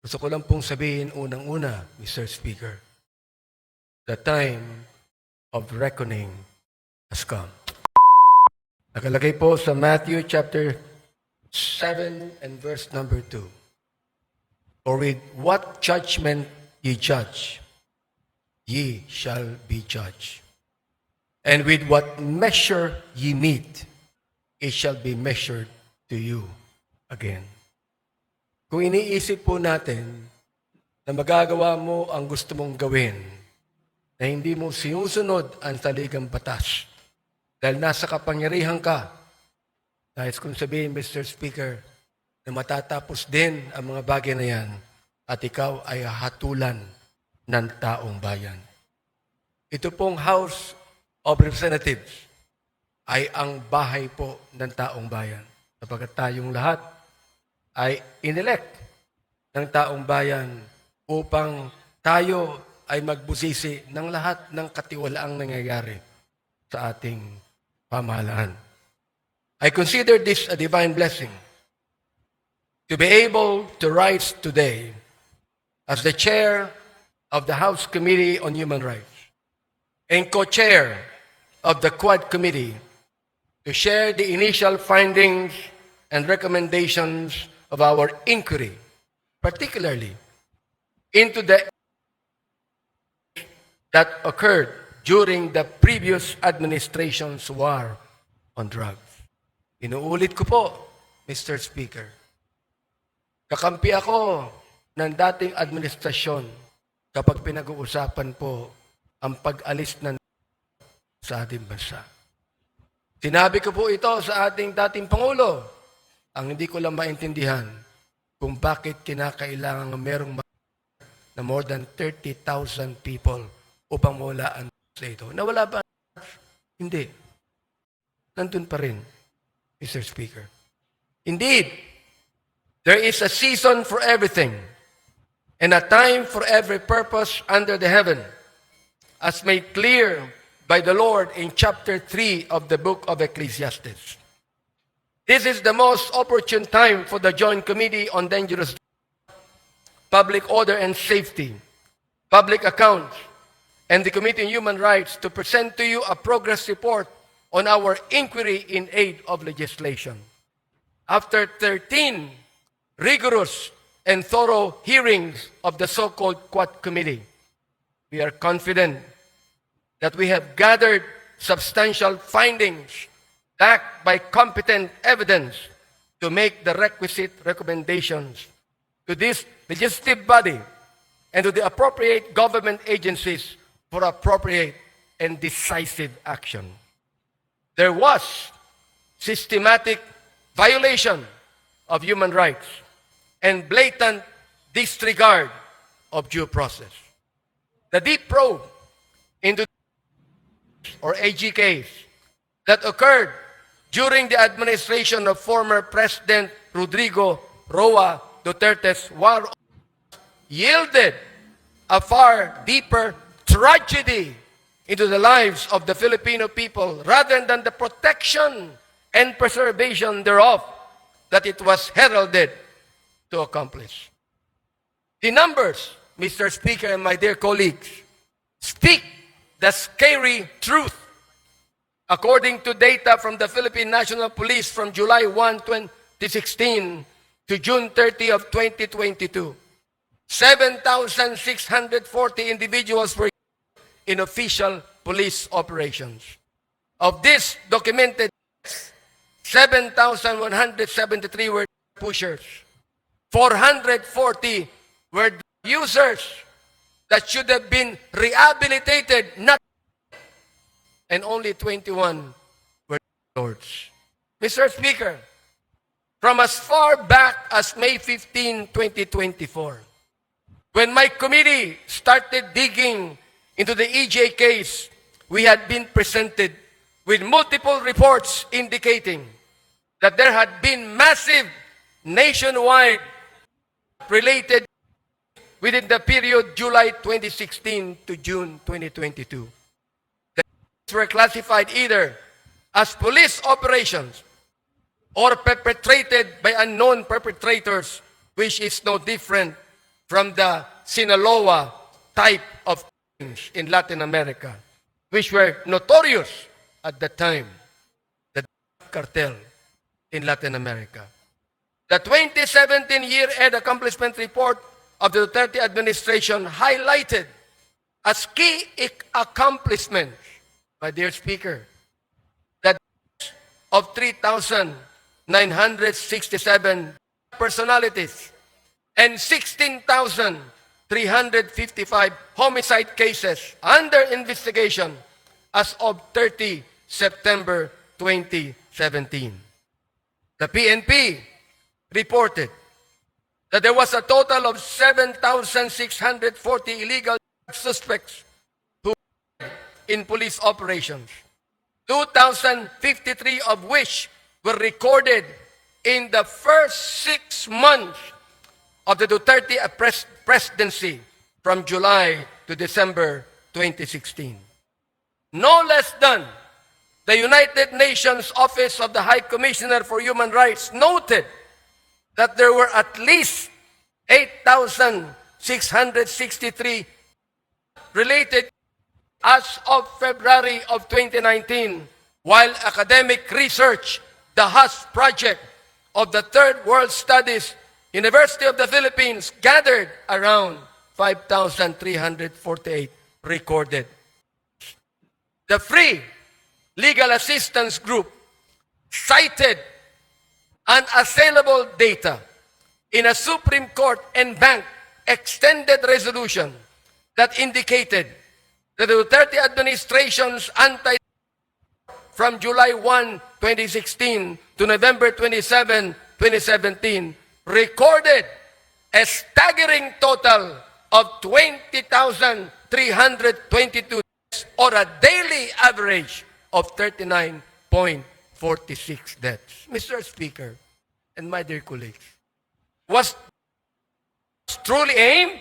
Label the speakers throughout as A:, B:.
A: Gusto ko lang pong sabihin unang-una, Mr. Speaker, the time of reckoning has come. Nakalagay po sa Matthew chapter 7 and verse number 2. For with what judgment ye judge, ye shall be judged. And with what measure ye meet, it shall be measured to you again. Kung iniisip po natin na magagawa mo ang gusto mong gawin, na hindi mo sinusunod ang saligang batas, dahil nasa kapangyarihan ka, nais kong sabihin, Mr. Speaker, na matatapos din ang mga bagay na yan at ikaw ay hatulan ng taong bayan. Ito pong House of Representatives ay ang bahay po ng taong bayan. Sapagkat tayong lahat ay inelect ng taong bayan upang tayo ay magbusisi ng lahat ng katiwalaang nangyayari sa ating pamahalaan. I consider this a divine blessing to be able to rise today as the chair of the House Committee on Human Rights and co-chair of the Quad Committee to share the initial findings and recommendations of our inquiry, particularly into the that occurred during the previous administration's war on drugs. Inuulit ko po, Mr. Speaker, kakampi ako ng dating administrasyon kapag pinag-uusapan po ang pag-alis ng sa ating bansa. Sinabi ko po ito sa ating dating Pangulo. Ang hindi ko lang maintindihan kung bakit kinakailangan merong na more than 30,000 people upang mawalaan sa ito. Nawala ba? Hindi. Nandun pa rin, Mr. Speaker. Indeed, there is a season for everything and a time for every purpose under the heaven, as made clear by the Lord in chapter 3 of the book of Ecclesiastes. This is the most opportune time for the Joint Committee on Dangerous Drugs, Public Order and Safety, Public Accounts, and the Committee on Human Rights to present to you a progress report on our inquiry in aid of legislation. After 13 rigorous and thorough hearings of the so-called Quad Committee, we are confident that we have gathered substantial findings backed by competent evidence to make the requisite recommendations to this legislative body and to the appropriate government agencies for appropriate and decisive action. There was systematic violation of human rights and blatant disregard of due process. The deep probe into or AG case that occurred during the administration of former President Rodrigo Roa Duterte's war yielded a far deeper tragedy into the lives of the Filipino people rather than the protection and preservation thereof that it was heralded to accomplish. The numbers, Mr. Speaker and my dear colleagues, speak the scary truth. According to data from the Philippine National Police from July 1, 2016 to June 30 of 2022, 7,640 individuals were in official police operations. Of this documented, 7,173 were pushers. 440 were users that should have been rehabilitated, not and only 21 were lords. Mr. Speaker, from as far back as May 15, 2024, when my committee started digging into the EJ case, we had been presented with multiple reports indicating that there had been massive nationwide related within the period July 2016 to June 2022. Were classified either as police operations or perpetrated by unknown perpetrators, which is no different from the Sinaloa type of crimes in Latin America, which were notorious at the time, the cartel in Latin America. The 2017 year-end accomplishment report of the Duterte administration highlighted as key accomplishments, my dear Speaker, the deaths of 3,967 personalities and 16,355 homicide cases under investigation as of 30 September 2017. The PNP reported that there was a total of 7,640 illegal suspects who were in police operations, 2,053 of which were recorded in the first 6 months of the Duterte presidency from July to December 2016. No less than the United Nations Office of the High Commissioner for Human Rights noted that there were at least 8,663 related as of February of 2019, while academic research, the HUS project of the Third World Studies, University of the Philippines, gathered around 5,348 recorded. The Free Legal Assistance Group cited unassailable data in a Supreme Court and Bank extended resolution that indicated that the Duterte administration's from July 1, 2016 to November 27, 2017 recorded a staggering total of 20,322 deaths, or a daily average of 39.46 deaths. Mr. Speaker and my dear colleagues, was truly aimed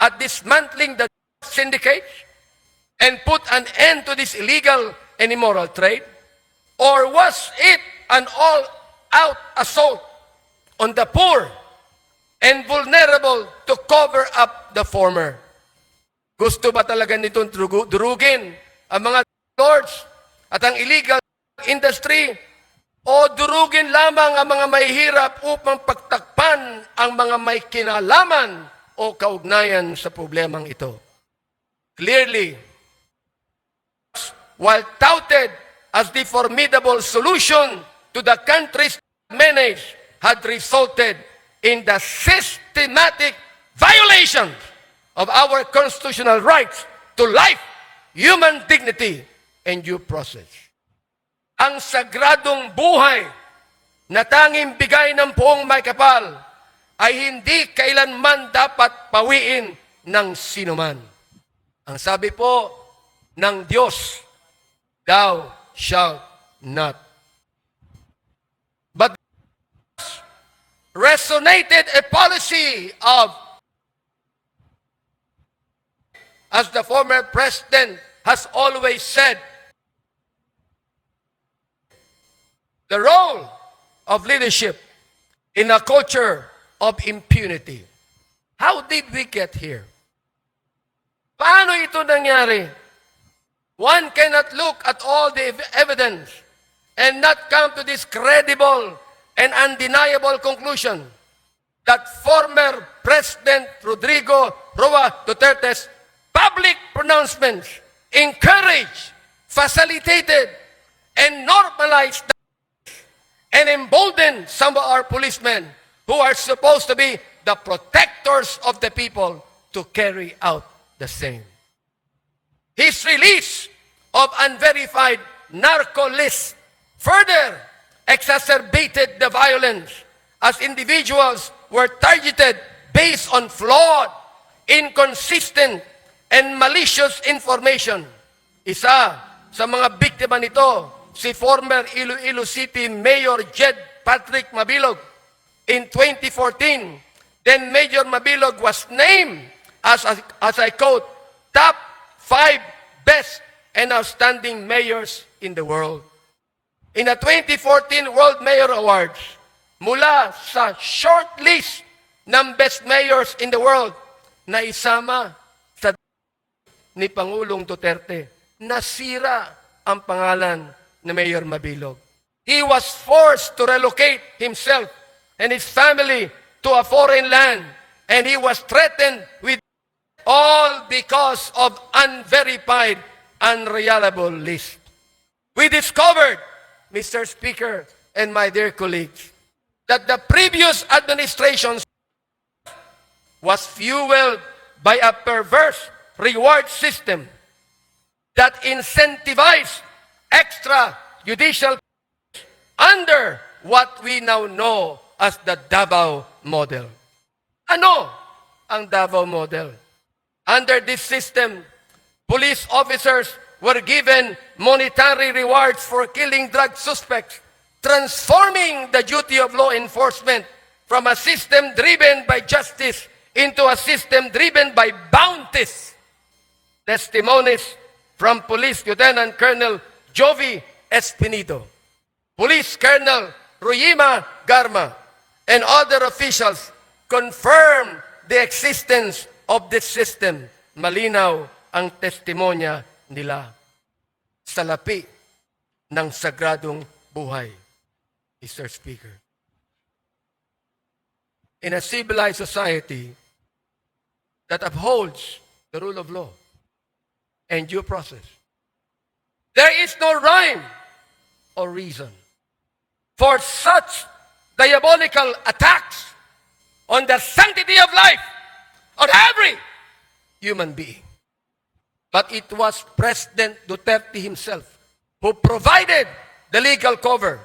A: at dismantling the syndicates and put an end to this illegal and immoral trade? Or was it an all-out assault on the poor and vulnerable to cover up the former? Gusto ba talaga nitong durugin ang mga lords at ang illegal industry, o durugin lamang ang mga mahihirap upang pagtakpan ang mga may kinalaman o kaugnayan sa problemang ito? Clearly, while touted as the formidable solution to the country's menace, had resulted in the systematic violation of our constitutional rights to life, human dignity, and due process. Ang sagradong buhay na tanging bigay ng poong may kapal ay hindi kailanman dapat pawiin ng sinuman. Ang sabi po ng Diyos, thou shalt not. But resonated a policy of, as the former president has always said, the role of leadership in a culture of impunity. How did we get here? Paano ito nangyari? One cannot look at all the evidence and not come to this credible and undeniable conclusion that former President Rodrigo Roa Duterte's public pronouncements encouraged, facilitated, and normalized and emboldened some of our policemen who are supposed to be the protectors of the people to carry out the same. His release of unverified narco lists further exacerbated the violence as individuals were targeted based on flawed, inconsistent, and malicious information. Isa sa mga biktima nito, si former Iloilo City Mayor Jed Patrick Mabilog. In 2014, then Mayor Mabilog was named as I quote, top 5 best and outstanding mayors in the world. In the 2014 World Mayor Awards, mula sa short list ng best mayors in the world na isama sa ni Pangulong Duterte. Nasira ang pangalan ni Mayor Mabilog. He was forced to relocate himself and his family to a foreign land, and he was threatened with all because of unverified, unreliable list. We discovered, Mr. Speaker and my dear colleagues, that the previous administration was fueled by a perverse reward system that incentivized extrajudicial under what we now know as the Davao model. Ano ang Davao model? Under this system, police officers were given monetary rewards for killing drug suspects, transforming the duty of law enforcement from a system driven by justice into a system driven by bounties. Testimonies from Police Lieutenant Colonel Jovi Espinido, Police Colonel Ruyima Garma, and other officials confirm the existence of this system. Malinaw ang testimonya nila sa lapi ng sagradong buhay, Mr. Speaker. In a civilized society that upholds the rule of law and due process, there is no rhyme or reason for such diabolical attacks on the sanctity of life on every human being. But it was President Duterte himself who provided the legal cover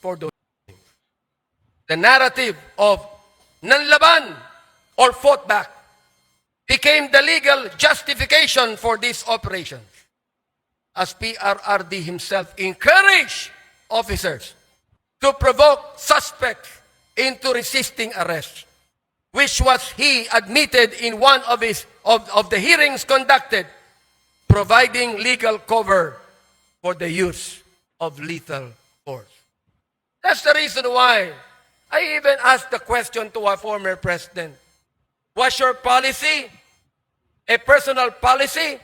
A: for those things. The narrative of nanlaban or fought back became the legal justification for these operations, as PRRD himself encouraged officers to provoke suspects into resisting arrest, which was he admitted in one of the hearings conducted, providing legal cover for the use of lethal force. That's the reason why I even asked the question to our former president, was your policy a personal policy,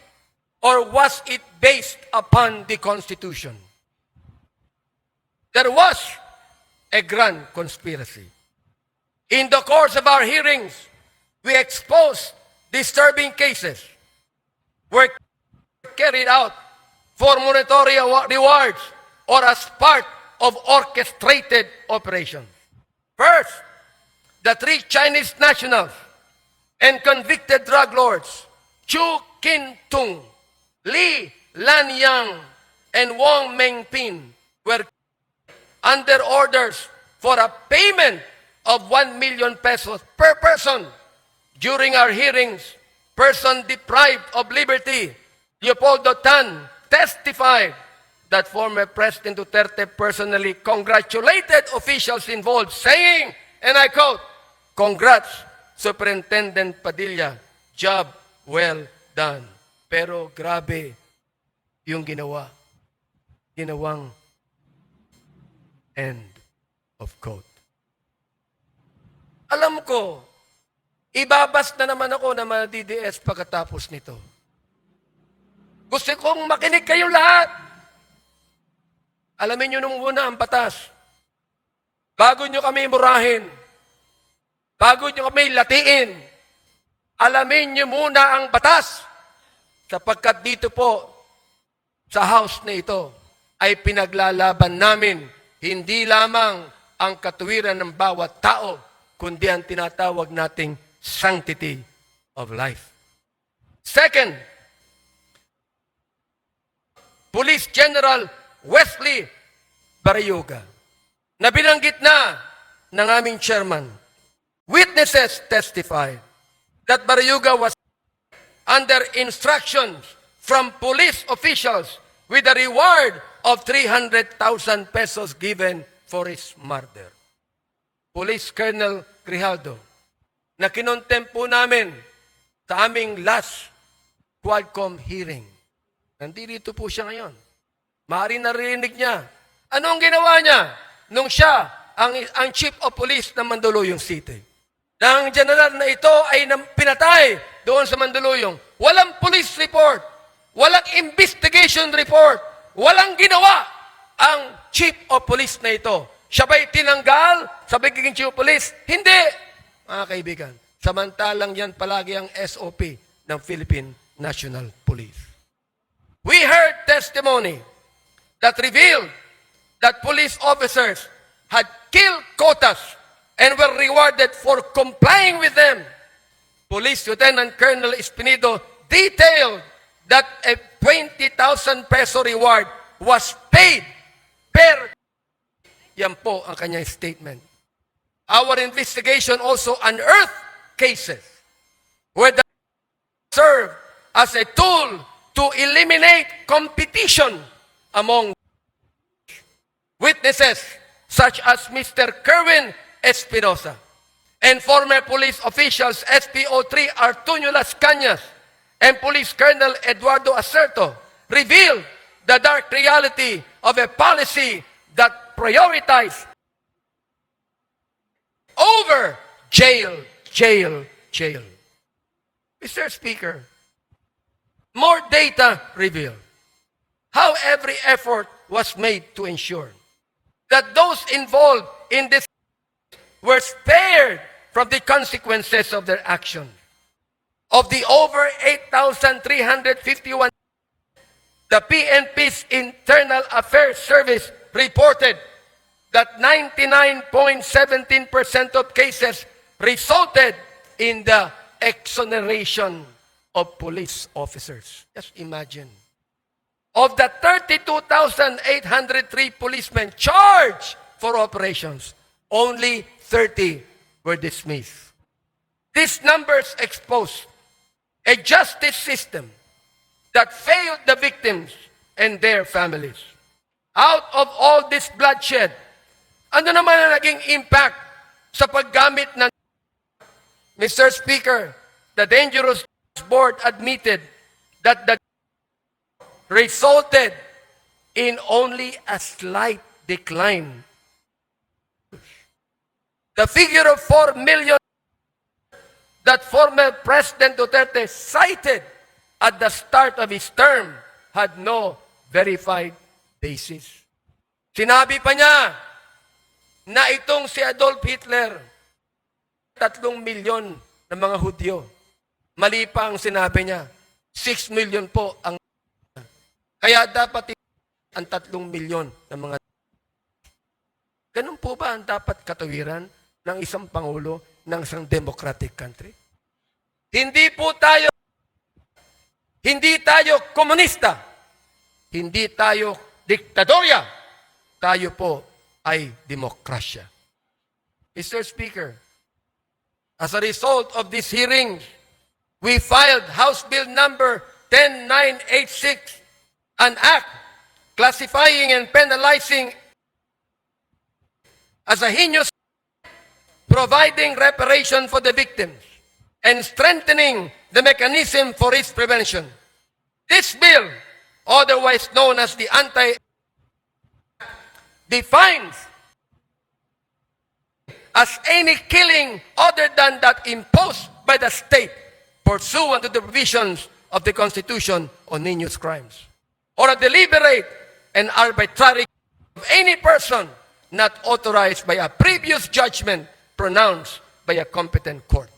A: or was it based upon the Constitution? There was a grand conspiracy. In the course of our hearings, we exposed disturbing cases were carried out for monetary rewards or as part of orchestrated operations. First, the 3 Chinese nationals and convicted drug lords, Chu Kin-tung, Li Lanyang, and Wong Mengpin, were under orders for a payment of 1 million pesos per person. During our hearings, person deprived of liberty, Leopoldo Tan, testified that former President Duterte personally congratulated officials involved, saying, and I quote, "Congrats, Superintendent Padilla, job well done." Pero grabe yung ginawang end of quote. Alam ko, ibabas na naman ako ng mga DDS pagkatapos nito. Gusto kong makinig kayong lahat. Alamin nyo nung una ang batas. Bago nyo kami murahin, bago nyo kami latiin, alamin nyo muna ang batas. Sapagkat dito po, sa house na ito, ay pinaglalaban namin hindi lamang ang katuwiran ng bawat tao, kundi ang tinatawag nating sanctity of life. Second, Police General Wesley Barayuga, na binanggit na ng aming chairman. Witnesses testified that Barayuga was under instructions from police officials with a reward of 300,000 pesos given for his murder. Police Colonel Grijaldo, na kinontempo namin sa aming last Quadcom hearing. Nandito po siya ngayon. Maaaring narinig niya. Anong ginawa niya nung siya ang chief of police ng Mandaluyong City? ng general na ito ay pinatay doon sa Mandaluyong. Walang police report, walang investigation report, walang ginawa ang chief of police na ito. Siya ba'y tinanggal sa pagiging chief of police? Hindi, mga kaibigan. Samantalang yan palagi ang SOP ng Philippine National Police. We heard testimony that revealed that police officers had killed quotas and were rewarded for complying with them. Police Lieutenant Colonel Espinido detailed that a 20,000 peso reward was paid per. Yan po ang kanyang statement. Our investigation also unearthed cases where the served as a tool to eliminate competition among witnesses such as Mr. Kerwin Espinosa and former police officials SPO3 Artunio Las Cañas and Police Colonel Eduardo Acerto revealed the dark reality of a policy that prioritized over jail. Mr. Speaker, more data reveal how every effort was made to ensure that those involved in this were spared from the consequences of their action. Of the over 8,351, the PNP's Internal Affairs Service reported that 99.17% of cases resulted in the exoneration of police officers. Just imagine. Of the 32,803 policemen charged for operations, only 30 were dismissed. These numbers expose a justice system that failed the victims and their families. Out of all this bloodshed, ano naman ang naging impact sa paggamit ng Mr. Speaker? The Dangerous Board admitted that the resulted in only a slight decline. The figure of 4 million that former President Duterte cited at the start of his term had no verified basis. Sinabi pa niya na itong si Adolf Hitler, 3 milyon na mga Hudyo. Mali pa ang sinabi niya. 6 million po ang. Kaya dapat ang 3 milyon na mga. Ganun po ba ang dapat katawiran ng isang Pangulo ng isang democratic country? Hindi tayo komunista. Hindi tayo diktadorya. Tayo po ay demokrasya. Mr. Speaker, as a result of this hearing, we filed House Bill number 10986, an act classifying and penalizing as a heinous, providing reparation for the victims, and strengthening the mechanism for its prevention. This bill, otherwise known as the defines as any killing other than that imposed by the state pursuant to the provisions of the Constitution on heinous crimes, or a deliberate and arbitrary of any person not authorized by a previous judgment pronounced by a competent court,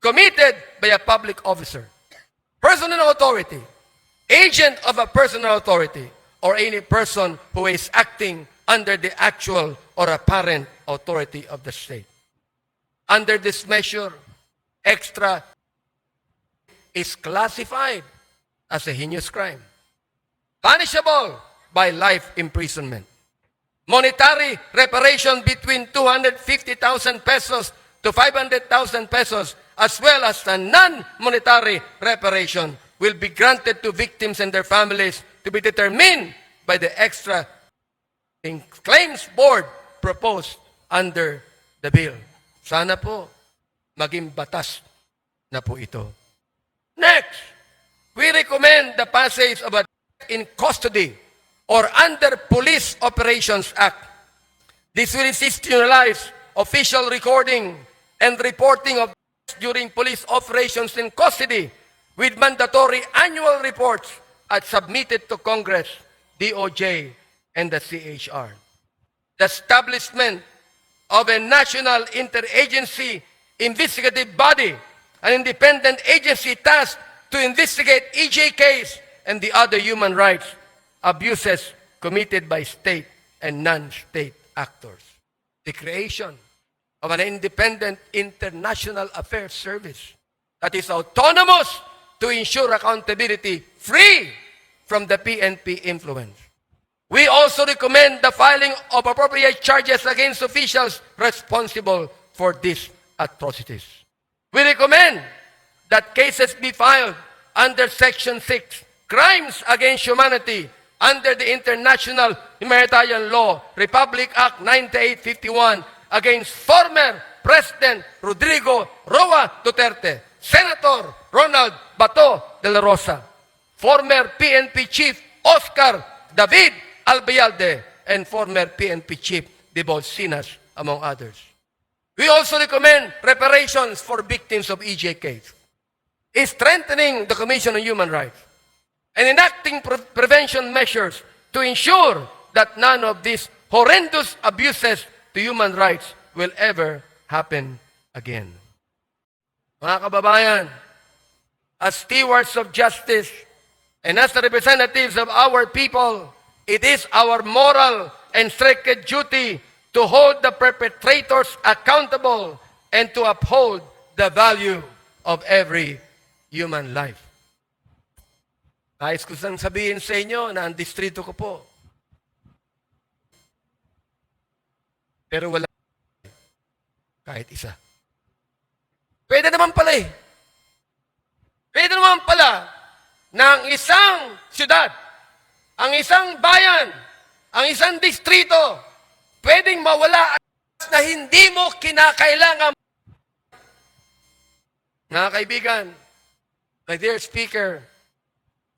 A: committed by a public officer, personal authority, agent of a personal authority, or any person who is acting under the actual or apparent authority of the state. Under this measure, extra is classified as a heinous crime, punishable by life imprisonment. Monetary reparation between 250,000 pesos to 500,000 pesos, as well as a non-monetary reparation, will be granted to victims and their families to be determined by the extra claims board proposed under the bill. Sana po maging batas na po ito. Next, we recommend the passage of a in custody or under Police Operations Act. This will institutionalize official recording and reporting of during police operations in custody with mandatory annual reports as submitted to Congress, DOJ, and the CHR. The establishment of a national interagency investigative body, an independent agency tasked to investigate EJKs and the other human rights abuses committed by state and non-state actors. The creation of an independent international affairs service that is autonomous to ensure accountability free from the PNP influence. We also recommend the filing of appropriate charges against officials responsible for these atrocities. We recommend that cases be filed under Section 6, Crimes Against Humanity, under the International Humanitarian Law, Republic Act 9851, against former President Rodrigo Roa Duterte, Senator Ronald Bato de la Rosa, former PNP Chief Oscar David Albayalde, and former PNP Chief De Bolsinas, among others. We also recommend reparations for victims of EJKs, strengthening the Commission on Human Rights, and enacting prevention measures to ensure that none of these horrendous abuses to human rights will ever happen again. Mga kababayan, as stewards of justice and as the representatives of our people, it is our moral and sacred duty to hold the perpetrators accountable and to uphold the value of every human life. Nais ko sang sabihin sa inyo na ang distrito ko po. Pero wala kahit isa. Pwede naman pala eh. Pwede naman pala na ang isang syudad, ang isang bayan, ang isang distrito, pwedeng mawala na hindi mo kinakailangan. Mga kaibigan, my dear speaker,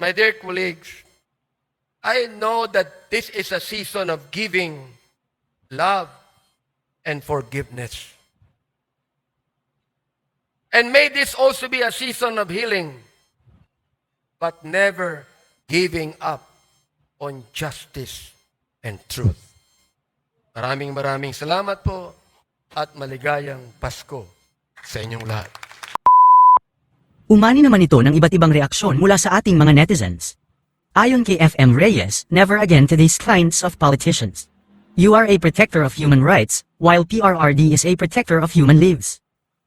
A: my dear colleagues, I know that this is a season of giving, love, and forgiveness. And may this also be a season of healing, but never giving up on justice and truth. Maraming salamat po at maligayang Pasko sa inyong lahat.
B: Umani naman ito ng iba't ibang reaksyon mula sa ating mga netizens. Ayon kay FM Reyes, never again to these kinds of politicians. You are a protector of human rights, while PRRD is a protector of human lives.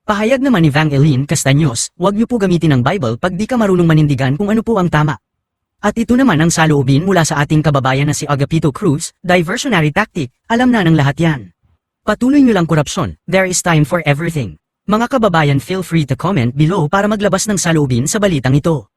B: Pahayag naman ni Vangeline Castaños, huwag niyo po gamitin ang Bible pag di ka marunong manindigan kung ano po ang tama. At ito naman ang saloobin mula sa ating kababayan na si Agapito Cruz, diversionary tactic, alam na ng lahat yan. Patuloy niyo lang korupsyon, there is time for everything. Mga kababayan, feel free to comment below para maglabas ng saloobin sa balitang ito.